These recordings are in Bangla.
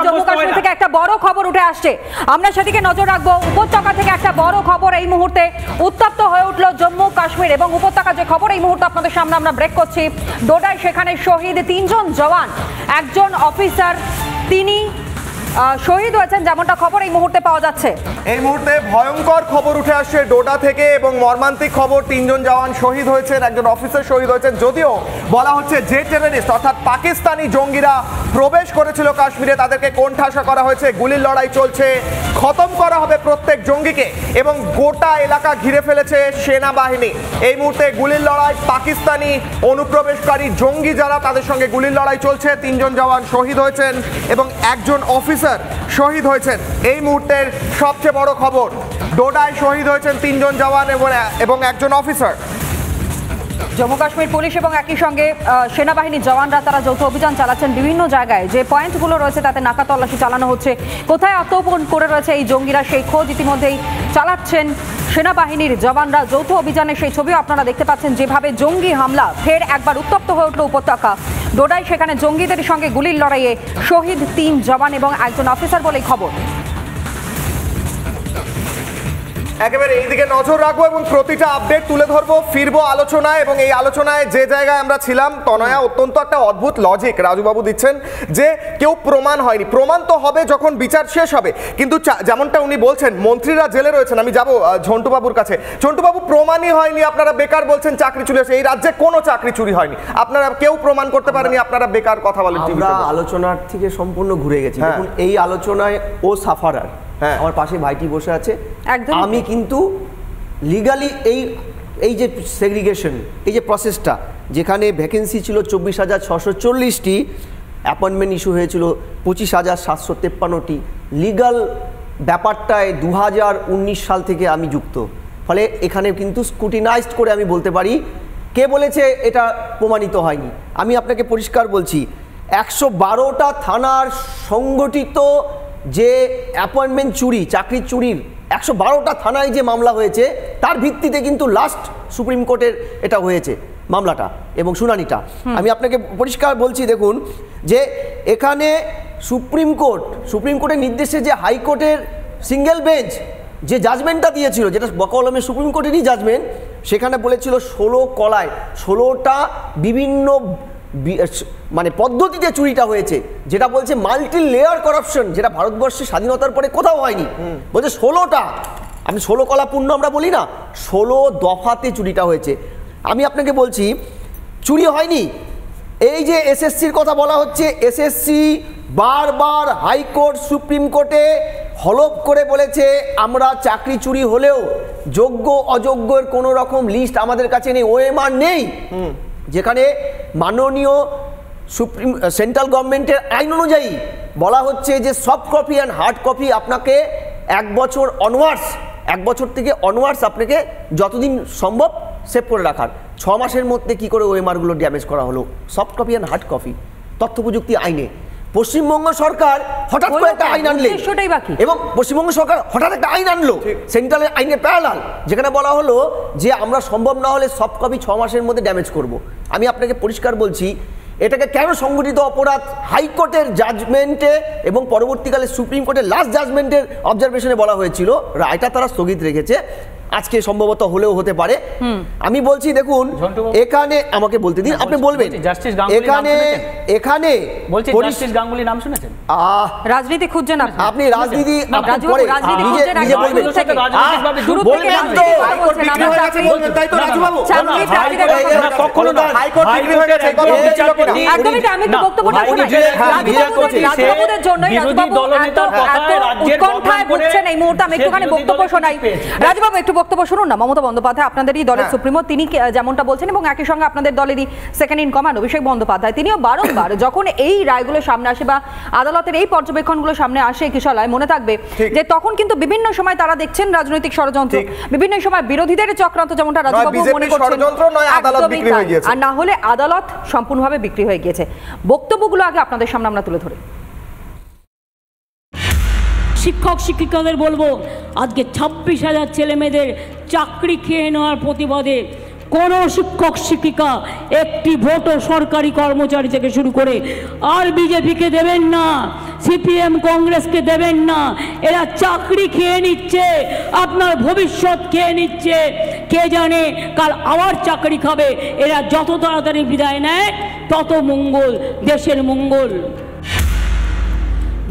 জম্মু কাশ্মীর থেকে একটা বড় খবর উঠে আসছে, আমরা সেদিকে নজর রাখবো। উপত্যকা থেকে একটা বড় খবর এই মুহূর্তে, উত্তপ্ত হয়ে উঠল জম্মু কাশ্মীর এবং উপত্যকা। যে খবর এই মুহূর্তে আপনাদের সামনে আমরা ব্রেক করছি, ডোডায় সেখানে শহীদ 3 জন জওয়ান, একজন অফিসার তিনি শহীদ হয়েছেন, যেমনটা খবর এই মুহূর্তে পাওয়া যাচ্ছে। এই মুহূর্তে ভয়ঙ্কর খবর উঠে আসছে ডোডা থেকে এবং মর্মান্তিক খবর, 3 জন জওয়ান শহীদ হয়েছেন, একজন অফিসার শহীদ হয়েছেন। যদিও বলা হচ্ছে যে টেররিস্ট অর্থাৎ পাকিস্তানি জঙ্গিরা প্রবেশ করেছিল কাশ্মীরে, তাদেরকে কোণঠাসা করা হয়েছে, গুলির লড়াই চলছে, খতম করা হবে প্রত্যেক জঙ্গিকে এবং গোটা এলাকা ঘিরে ফেলেছে সেনাবাহিনী। এই মুহূর্তে গুলির লড়াই, পাকিস্তানি অনুপ্রবেশকারী জঙ্গি যারা, তাদের সঙ্গে গুলির লড়াই চলছে। 3 জন জওয়ান শহীদ হয়েছেন এবং একজন অফিসার শহীদ হয়েছেন। এই মুহূর্তের সবচেয়ে বড় খবর, ডোডায় শহীদ হয়েছেন 3 জন জওয়ান এবং একজন অফিসার। জম্মু কাশ্মীর পুলিশ এবং একই সঙ্গে সেনাবাহিনীর জওয়ানরা তারা যৌথ অভিযান চালাচ্ছেন বিভিন্ন জায়গায়। যে পয়েন্টগুলো রয়েছে তাতে নাকা তল্লাশি চালানো হচ্ছে, কোথায় আত্মগোপন করে রয়েছে এই জঙ্গিরা সেই খোঁজ ইতিমধ্যেই চালাচ্ছেন সেনাবাহিনীর জওয়ানরা। যৌথ অভিযানে সেই ছবিও আপনারা দেখতে পাচ্ছেন, যেভাবে জঙ্গি হামলা ফের একবার উত্তপ্ত হয়ে উঠল উপত্যকা। ডোডায় সেখানে জঙ্গিদের সঙ্গে গুলির লড়াইয়ে শহীদ 3 জওয়ান এবং একজন অফিসার বলেই খবর। একেবারে এইদিকে নজর রাখবো এবং প্রতিটা আপডেট তুলে ধরবো, ফিরবো আলোচনায়। এবং এই আলোচনায় যে জায়গায় আমরা ছিলাম, তনয়া অত্যন্ত একটা অদ্ভুত লজিক রাজুবাবু দিচ্ছেন যে কেউ প্রমাণ হয়নি, প্রমাণ তো হবে যখন বিচার শেষ হবে। কিন্তু যেমনটা উনি বলছেন, মন্ত্রীরা জেলে রয়েছেন। আমি যাবো ঝন্টুবাবুর কাছে। ঝন্টুবাবু, প্রমাণই হয়নি, আপনারা বেকার বলছেন চাকরি চুরি হয়েছে। এই রাজ্যে কোনো চাকরি চুরি হয়নি, আপনারা কেউ প্রমাণ করতে পারেনি, আপনারা বেকার কথা বলেন। আমরা আলোচনার থেকে সম্পূর্ণ ঘুরে গেছি। দেখুন, এই আলোচনায় ও সাফারার, আমার পাশে ভাইটি বসে আছে, আমি কিন্তু লিগালি এই যে সেগ্রিগেশন, এই যে প্রসেসটা, যেখানে ভ্যাকেন্সি ছিল 24,640টি, অ্যাপয়েন্টমেন্ট ইস্যু হয়েছিল 25,753টি, লিগাল ব্যাপারটায় 2019 সাল থেকে আমি যুক্ত। ফলে এখানে কিন্তু স্ক্রুটিনাইজড করে আমি বলতে পারি কে বলেছে এটা প্রমাণিত হয়নি। আমি আপনাকে পরিষ্কার বলছি, 112টা থানার সংগঠিত যে অ্যাপয়েন্টমেন্ট চুরি, চাকরি চুরির 112টা থানায় যে মামলা হয়েছে, তার ভিত্তিতে কিন্তু লাস্ট সুপ্রিম কোর্টের এটা হয়েছে মামলাটা এবং শুনানিটা। আমি আপনাকে পরিষ্কার বলছি, দেখুন যে এখানে সুপ্রিম কোর্টের নির্দেশে যে হাইকোর্টের সিঙ্গেল বেঞ্চ যে জাজমেন্টটা দিয়েছিল, যেটা বকলমে সুপ্রিম কোর্টেরই জাজমেন্ট, সেখানে বলেছিল 16 কলায় 16টা বিভিন্ন মানে পদ্ধতিতে চুরিটা হয়েছে, যেটা বলছে মাল্টি লেয়ার করাপশন, যেটা ভারতবর্ষের স্বাধীনতার পরে কোথাও হয়নি। বলছে 16টা, আমি 16 কলা পূর্ণ আমরা বলি না, 16 দফাতে চুরিটা হয়েছে। আমি আপনাকে বলছি চুরি হয়নি। এই যে এসএসসির কথা বলা হচ্ছে, এসএসসি বারবার হাইকোর্ট সুপ্রিম কোর্টে হলফ করে বলেছে আমরা চাকরি চুরি হলেও যোগ্য অযোগ্যের কোনো রকম লিস্ট আমাদের কাছে নেই, ওএমআর নেই। যেখানে মাননীয় সুপ্রিম সেন্ট্রাল গভর্নমেন্টের আইন অনুযায়ী বলা হচ্ছে যে soft copy and hard copy আপনাকে 1 বছর অনওয়ার্ডস, 1 বছর থেকে অনওয়ার্ডস আপনাকে যতদিন সম্ভব সেভ করে রাখার। 6 মাসের মধ্যে কি করে ওএমআরগুলো ড্যামেজ করা হলো soft copy and hard copy তথ্য প্রযুক্তি আইনে। পশ্চিমবঙ্গ সরকার হঠাৎ করে একটা আইন আনলে এবং পশ্চিমবঙ্গ সরকার হঠাৎ একটা আইন আনলো সেন্ট্রালের আইনের প্যারালাল, যেখানে বলা হলো যে আমরা সম্ভব না হলে সফট কপি 6 মাসের মধ্যে ড্যামেজ করব। আমি আপনাকে পরিষ্কার বলছি, এটাকে কেন সংগঠিত অপরাধ হাইকোর্টের জাজমেন্টে এবং পরবর্তীকালে সুপ্রিম কোর্টের লাস্ট জাজমেন্টের অবজারভেশনে বলা হয়েছিল, রায়টা তারা স্থগিত রেখেছে, আজকে সম্ভবত হলেও হতে পারে। আমি বলছি দেখুন, এখানে আমাকে বলতে দিন, আপনি বলবেন। এখানে জাস্টিস গাঙ্গুলি নাম শুনেছেন? রাজনীতি খুঁজছেন আপনি, রাজনীতি রাজবাবু একটু বক্তব্য শুনুন না। মমতা বন্দ্যোপাধ্যায় আপনাদেরই দলের সুপ্রিমো, তিনি যেমনটা বলছেন এবং একই সঙ্গে আপনাদের দলেরই second in command Abhishek Bandyopadhyay, তিনিও বারংবার যখন এই রায়গুলো সামনে আসে বা আদালতের এই পর্যবেক্ষণগুলো সামনে আসে কিশোরায়, মনে থাকবে যে তখন কিন্তু বিভিন্ন সময় তারা দেখছেন রাজনৈতিক ষড়যন্ত্র, বিভিন্ন সময় বিরোধীদের চক্রান্ত, যেমনটা রাজবাবু মনে করছেন, আর না হলে আদালত সম্পূর্ণভাবে বিক্রি হয়ে গিয়েছে। বক্তব্যগুলো আগে আপনাদের সামনে আমরা তুলে ধরি। শিক্ষক শিক্ষিকাদের বলবো, আজকে 26,000 ছেলে মেয়েদের চাকরি খেয়ে নেওয়ার প্রতিবাদে কোনো শিক্ষক শিক্ষিকা একটি ভোটও সরকারি কর্মচারী থেকে শুরু করে আর বিজেপিকে দেবেন না। সিপিএম কংগ্রেসকে দেবেন না। এরা চাকরি খেয়ে নিচ্ছে, আপনার ভবিষ্যৎ খেয়ে নিচ্ছে। কে জানে কাল আবার চাকরি খাবে। এরা যত তাড়াতাড়ি বিদায় নেয় তত মঙ্গল, দেশের মঙ্গল।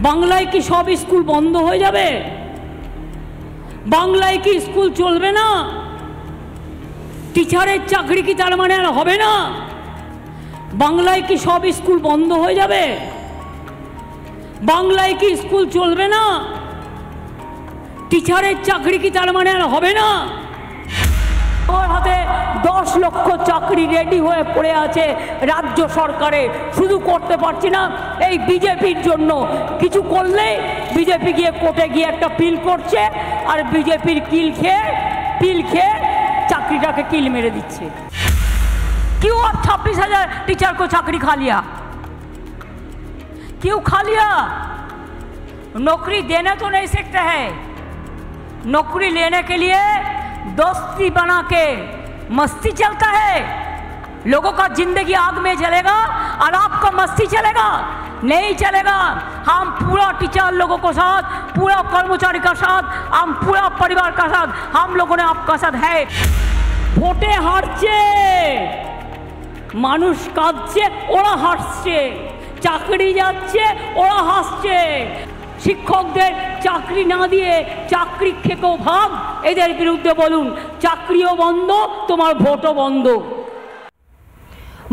বাংলায় কি সব স্কুল বন্ধ হয়ে যাবে? বাংলায় কি স্কুল চলবে না? টিচারের চাকরি কি তার মানে আর হবে না? বাংলায় কি সব স্কুল বন্ধ হয়ে যাবে? বাংলায় কি স্কুল চলবে না? টিচারের চাকরি কি তার মানে আর হবে না? আমার হাতে 10 লক্ষ চাকরি রেডি হয়ে পড়ে আছে রাজ্য সরকারে, শুধু করতে পারছি না এই বিজেপির জন্য। কিছু করলে বিজেপি গিয়ে কোর্টে গিয়ে একটা পিল করছে, আর বিজেপির পিল খেয়ে চাকরিটাকে কিল मेरे দিচ্ছে। क्यों अब 26,000 टीचर को चाकरी खा लिया? क्यों खा लिया? नौकरी देना तो नहीं सकते हैं। नौकरी लेने के लिए दोस्ती बना के मस्ती चलता है। लोगों का जिंदगी आग में जलेगा और आपका मस्ती चलेगा? नहीं चलेगा। हम पूरा टीचर लोगों को साथ, पूरा कर्मचारी का साथ, हम पूरा परिवार का साथ, हम लोगों ने आपका साथ है। ভোটে হারছে মানুষ, কাঁদছে, ওরা হাসছে। চাকরি যাচ্ছে, ওরা হাসছে। শিক্ষকদের চাকরি না দিয়ে চাকরি খেকেও ভাগ, এদের বিরুদ্ধে বলুন চাকরিও বন্ধ, তোমার ভোটও বন্ধ।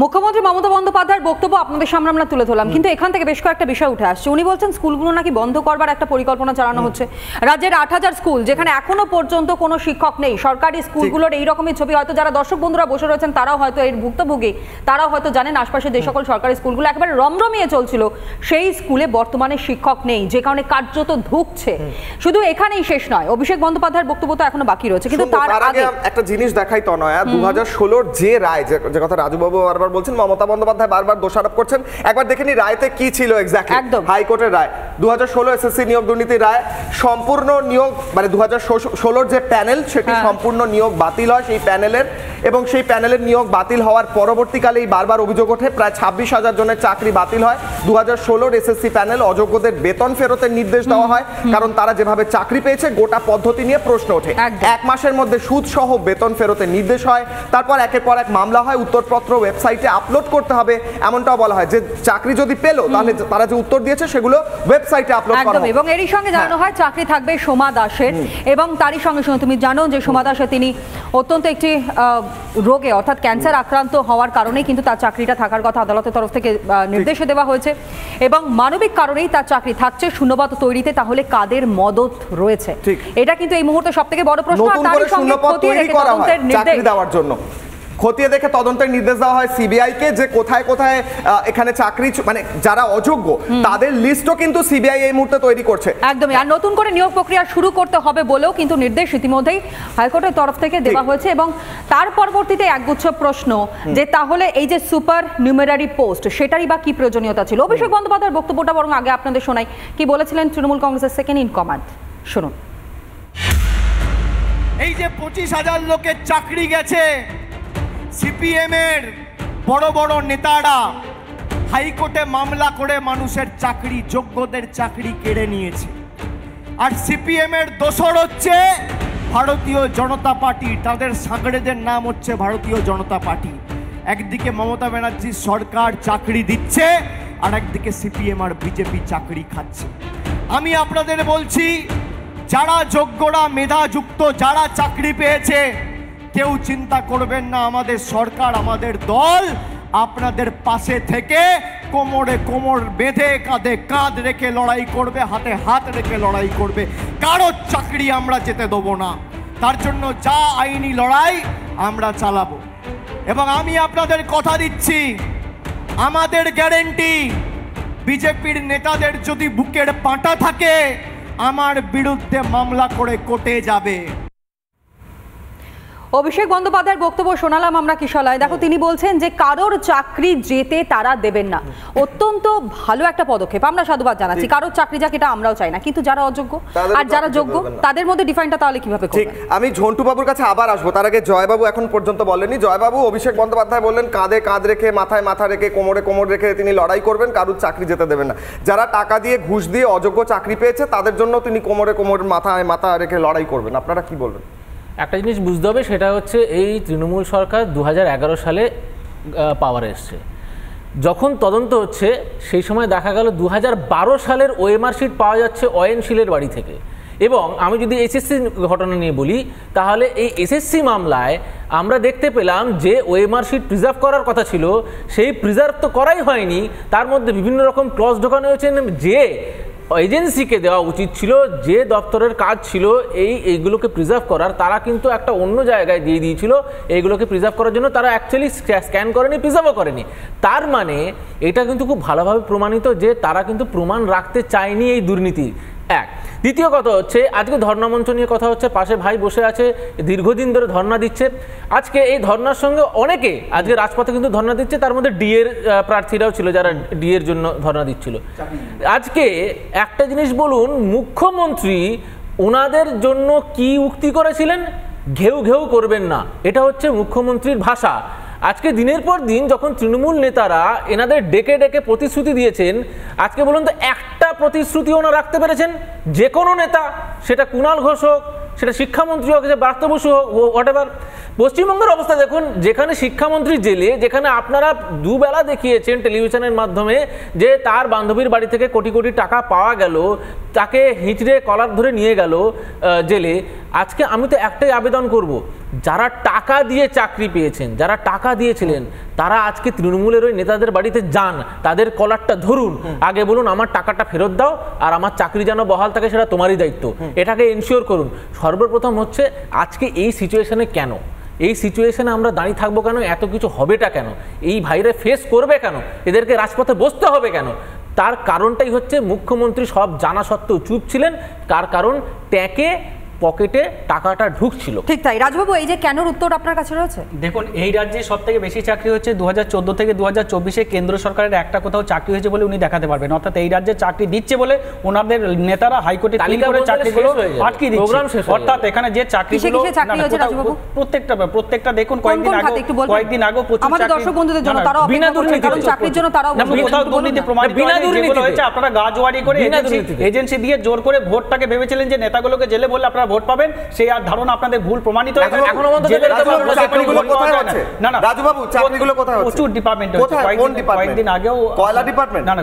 মুখ্যমন্ত্রী মমতা বন্দ্যোপাধ্যায়ের বক্তব্য আপনাদের সামনে আমরা তুলে ধরলাম, কিন্তু এখান থেকে বেশ কয়েকটা বিষয় উঠে আসছে। উনি বলছেন স্কুলগুলো নাকি বন্ধ করবার একটা পরিকল্পনা চালানো হচ্ছে। রাজ্যের 8,000 স্কুল যেখানে এখনো পর্যন্ত কোনো শিক্ষক নেই, সরকারি স্কুলগুলোর এইরকমই ছবি হয়তো যারা দর্শক বন্ধুরা বসে রয়েছেন তারাও হয়তো এর ভুক্তভোগী, তারাও হয়তো জানেন আশপাশে যে সকল সরকারি স্কুলগুলো একেবারে রমরমিয়ে চলছিল, সেই স্কুলে বর্তমানে শিক্ষক নেই, যে কারণে কার্যত ধুঁকছে। শুধু এখানেই শেষ নয়, অভিষেক বন্দ্যোপাধ্যায়ের বক্তব্য তো এখনো বাকি রয়েছে, কিন্তু তার আগে একটা জিনিস দেখাই তনয়া, 2016 যে রায়, যে কথা রাজুবাবু বারবার বলছেন, মমতা বন্দ্যোপাধ্যায় বারবার দোষারোপ করছেন, একবার দেখে নি রায়তে কি ছিল এক্স্যাক্টলি। হাইকোর্টের রায় 2016 এসএসসি নিয়োগ দুর্নীতি রায়, সম্পূর্ণ নিয়োগ মানে 2016 যে প্যানেল সেটি সম্পূর্ণ নিয়োগ বাতিল হয় সেই প্যানেলের, এবং সেই প্যানেলের নিয়োগ বাতিল হওয়ার পরবর্তীকালেই বারবার অভিযোগ ওঠে প্রায় 26,000 জনের চাকরি বাতিল হয়। 2016 এসএসসি প্যানেল অযোগ্যদের বেতন ফেরতের নির্দেশ দেওয়া হয়, কারণ তারা যেভাবে চাকরি পেয়েছে গোটা পদ্ধতি নিয়ে প্রশ্ন ওঠে। 1 মাসের মধ্যে সুদ সহ বেতন ফেরতের নির্দেশ হয়। তারপর একের পর এক মামলা হয়, উত্তরপত্র ওয়েবসাইটে আপলোড করতে হবে এমনটাও বলা হয় যে চাকরি যদি পেলো তাহলে তারা যে উত্তর দিয়েছে সেগুলো ওয়েবসাইটে আপলোড করা হবে। এবং এরই সঙ্গে জানানো হয় চাকরি থাকবে সোমা দাসের, এবং তারই সঙ্গে সঙ্গে তুমি জানো যে সোমা দাসের তিনি অত্যন্ত একটি রোগে অর্থাৎ ক্যান্সার আক্রান্ত হওয়ার কারণে কিন্তু তার চাকরিটা থাকার কথা আদালতের তরফ থেকে নির্দেশে দেওয়া হয়েছে, এবং মানবিক কারণেই তার চাকরি থাকছে। শূন্যপদ তৈরিতে তাহলে কাদের মদত রয়েছে, এটা কিন্তু এই মুহূর্তে সবথেকে বড় প্রশ্ন। নতুন করে শূন্যপদ তৈরি করা হয় চাকরি দেওয়ার জন্য, খতিয়ে দেখে তদন্তের নির্দেশ দেওয়া হয় সিবিআই কে, যে কোথায় কোথায় এখানে চাকরি মানে যারা অযোগ্য তাদের লিস্টও কিন্তু সিবিআই এই মুহূর্তে তৈরি করছে। একদমই, আর নতুন করে নিয়োগ প্রক্রিয়া শুরু করতে হবে বলেও কিন্তু নির্দেশ ইতিমধ্যেই হাইকোর্টের তরফ থেকে দেওয়া হয়েছে। এবং তার পরবর্তীতে একগুচ্ছ প্রশ্ন যে তাহলে এই যে সুপার নিউমেরারি পোস্ট সেটারই বা কি প্রয়োজনীয়তা ছিল। অভিষেক বন্দ্যোপাধ্যায়ের বক্তব্যটা বরং আগে আপনাদের শোনাই, কি বলেছিলেন তৃণমূল কংগ্রেসের সেকেন্ড ইন কমান্ড, শুনুন। এই যে 25,000 লোকের চাকরি গেছে, সিপিএম এর বড় বড় নেতারা হাইকোর্টে মামলা করে মানুষের চাকরি, যোগ্যদের চাকরি কেড়ে নিয়েছে। আর সিপিএম এর দোসর হচ্ছে ভারতীয় জনতা পার্টি, তাদের সাংগড়েদের নাম হচ্ছে ভারতীয় জনতা পার্টি। একদিকে মমতা ব্যানার্জির সরকার চাকরি দিচ্ছে, আর একদিকে সিপিএম আর বিজেপি চাকরি খাচ্ছে। আমি আপনাদের বলছি, যারা যোগ্যরা, মেধাযুক্ত যারা চাকরি পেয়েছে, কেউ চিন্তা করবেন না, আমাদের সরকার, আমাদের দল আপনাদের পাশে থেকে কোমরে কোমর বেঁধে, কাঁধে কাঁধ রেখে লড়াই করবে, হাতে হাত রেখে লড়াই করবে। কারোর চাকরি আমরা যেতে দেবো না, তার জন্য যা আইনি লড়াই আমরা চালাবো। এবং আমি আপনাদের কথা দিচ্ছি, আমাদের গ্যারেন্টি, বিজেপির নেতাদের যদি বুকের পাঁটা থাকে আমার বিরুদ্ধে মামলা করে কোর্টে যাবে। অভিষেক বন্দ্যোপাধ্যায়ের বক্তব্য শোনালাম আমরা কিশলায়। দেখো তিনি বলছেন যে কারোর চাকরি যেতে তারা দেবেন না, অত্যন্ত ভালো একটা পদক্ষেপ, আমরা সাধুবাদ জানাচ্ছি। কারোর চাকরি যাক এটা আমরাও চাই না, কিন্তু যারা অযোগ্য আর যারা যোগ্য তাদের মধ্যে ডিফাইনটা তাহলে কিভাবে করবেন? ঠিক, আমি ঝন্টু বাবুর কাছে আবার আসবো, তার আগে জয়বাবু এখন পর্যন্ত বলেননি। জয়বাবু, অভিষেক বন্দ্যোপাধ্যায় বললেন কাঁধে কাঁধ রেখে মাথায় মাথা রেখে কোমরে কোমর রেখে তিনি লড়াই করবেন, কারোর চাকরি যেতে দেবেন না। যারা টাকা দিয়ে ঘুষ দিয়ে অযোগ্য চাকরি পেয়েছে তাদের জন্য তিনি কোমরে কোমর মাথায় মাথা রেখে লড়াই করবেন। আপনারা কি বলবেন? একটা জিনিস বুঝতে হবে, সেটা হচ্ছে এই তৃণমূল সরকার 2011 সালে পাওয়ারে এসছে। যখন তদন্ত হচ্ছে সেই সময় দেখা গেল 2012 সালের ওএমআর শিট পাওয়া যাচ্ছে অয়নশীলের বাড়ি থেকে। এবং আমি যদি এসএসসি ঘটনা নিয়ে বলি, তাহলে এই এসএসসি মামলায় আমরা দেখতে পেলাম যে ওএমআর শিট প্রিজার্ভ করার কথা ছিল, সেই প্রিজার্ভ তো করাই হয়নি। তার মধ্যে বিভিন্ন রকম ক্লজ ঢোকানো হয়েছে, যে এজেন্সিকে দেওয়া উচিত ছিল, যে দপ্তরের কাজ ছিল এইগুলোকে প্রিজার্ভ করার, তারা কিন্তু একটা অন্য জায়গায় দিয়ে দিয়েছিল এইগুলোকে প্রিজার্ভ করার জন্য। তারা অ্যাকচুয়ালি স্ক্যান করেনি, প্রিজার্ভও করেনি। তার মানে এটা কিন্তু খুব ভালোভাবে প্রমাণিত যে তারা কিন্তু প্রমাণ রাখতে চায়নি এই দুর্নীতি। এক, দ্বিতীয় কথা হচ্ছে আজকে ধর্ণামঞ্চ নিয়ে কথা হচ্ছে, পাশে ভাই বসে আছে, দীর্ঘদিন ধরে ধর্ণা দিচ্ছে। আজকে এই ধর্ণার সঙ্গে অনেকে আজকে রাজপথে কিন্তু ধর্ণা দিচ্ছে, তার মধ্যে ডিএর প্রার্থীরাও ছিল যারা ডিএর জন্য ধর্ণা দিচ্ছিল। আজকে একটা জিনিস বলুন, মুখ্যমন্ত্রী ওনাদের জন্য কি উক্তি করেছিলেন? ঘেউ ঘেউ করবেন না, এটা হচ্ছে মুখ্যমন্ত্রীর ভাষা। আজকে দিনের পর দিন যখন তৃণমূল নেতারা এনাদের ডেকে ডেকে প্রতিশ্রুতি দিয়েছেন, আজকে বলুন তো একটা প্রতিশ্রুতি ওনারা রাখতে পেরেছেন? যে কোনো নেতা, সেটা কুণাল ঘোষ হোক, সেটা শিক্ষামন্ত্রী হোক, যে ব্রাত্য বসু হোক, হোয়াট এভার। পশ্চিমবঙ্গের অবস্থা দেখুন, যেখানে শিক্ষামন্ত্রী জেলে, যেখানে আপনারা দুবেলা দেখিয়েছেন টেলিভিশনের মাধ্যমে যে তার বান্ধবীর বাড়ি থেকে কোটি কোটি টাকা পাওয়া গেল, তাকে হিঁচড়ে কলার ধরে নিয়ে গেল জেলে। আজকে আমি তো একটাই আবেদন করব, যারা টাকা দিয়ে চাকরি পেয়েছেন, যারা টাকা দিয়েছিলেন, তারা আজকে তৃণমূলের ওই নেতাদের বাড়িতে যান, তাদের কলারটা ধরুন, আগে বলুন আমার টাকাটা ফেরত দাও আর আমার চাকরি যেন বহাল থাকে সেটা তোমারই দায়িত্ব, এটাকে এনশিওর করুন। সর্বপ্রথম হচ্ছে আজকে এই সিচুয়েশনে কেন, এই সিচুয়েশনে আমরা দাঁড়িয়ে থাকবো কেন, এত কিছু হবেটা কেন, এই ভাইরে ফেস করবে কেন, এদেরকে রাজপথে বসতে হবে কেন? তার কারণটাই হচ্ছে মুখ্যমন্ত্রী সব জানা সত্ত্বেও চুপ ছিলেন। তার কারণ ট্যাকে পকেটে টাকাটা ঢুকছিল। ঠিক তাই। রাজবাবু, এই যে কেনর উত্তর আপনার কাছে রয়েছে? দেখুন, এই রাজ্যে সব থেকে বেশি চাকরি হচ্ছে 2014 থেকে 2024 কেন্দ্র সরকারের একটা কোথাও চাকরি হয়েছে বলে উনি দেখাতে পারবেন। অর্থাৎ এই রাজ্যে চাকরি দিচ্ছে বলে ওনাদের নেতারা হাইকোর্টে ক্লিন করে চাকরিগুলো আটকে দিচ্ছে। অর্থাৎ এখানে যে চাকরিগুলো প্রত্যেকটা দেখুন কয়েকদিন আগে আমাদের দর্শক বন্ধুদের জন্য তারাও বিনা দুর্নীতি, কারণ চাকরির জন্য তারাও কোথাও দুর্নীতি প্রমাণিত হয়েছে। আপনারা গাজওয়ারি করে এজেন্সি দিয়ে জোর করে ভোটটাকে ভেবেছিলেন যে নেতাগুলোকে জেলে বললে আপনারা ভোট পাবেন, সেই আর ধারণা আপনাদের ভুল প্রমাণিত হয়েছে। এখনো রাজুবাবু, চাকরিগুলো কোথায় হচ্ছে? প্রচুর ডিপার্টমেন্ট হচ্ছে, কয়েকদিন আগেও কয়লা ডিপার্টমেন্ট। না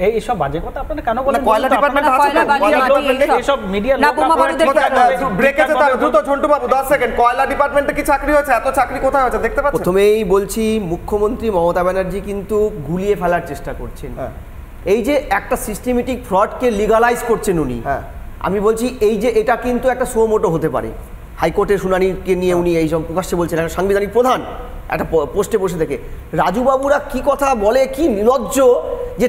এই সব বাজে কথা আপনারা কেন বলেন? কয়লা ডিপার্টমেন্ট আছে, এইসব মিডিয়া ব্রেকে যেতে হবে দ্রুত। ঝন্টু বাবু 10 সেকেন্ড, কয়লা ডিপার্টমেন্টে কি চাকরি হয়েছে? এত চাকরি কোথায় হচ্ছে দেখতে পাচ্ছেন? প্রথমেই বলছি, মুখ্যমন্ত্রী মমতা ব্যানার্জি কিন্তু গুলিয়ে ফেলার চেষ্টা করছেন। এই যে একটা সিস্টেমেটিক ফ্রডকে লিগালাইজ করছেন উনি, আমি বলছি এই যে এটা কিন্তু একটা সুমোটো হতে পারে। হাইকোর্টের শুনানিকে নিয়ে উনি এই সব প্রকাশ্যে বলছেন, একটা সাংবিধানিক প্রধান একটা পোস্টে বসে থেকে। রাজুবাবুরা কি কথা বলে, কি নির্লজ্জ যে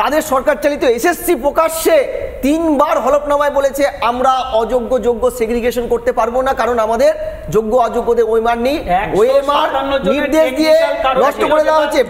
তাদের সরকার চালিত এসএসসি প্রকাশ্যে 3 বার হলফনামায় বলেছে আমরা অযোগ্য যোগ্য সেগ্রিগেশন করতে পারবো না, কারণ আমাদের যোগ্য অযোগ্যদের ওএমআর নেই, ওএমআর নির্দেশ দিয়ে নষ্ট করে দেওয়া হচ্ছে।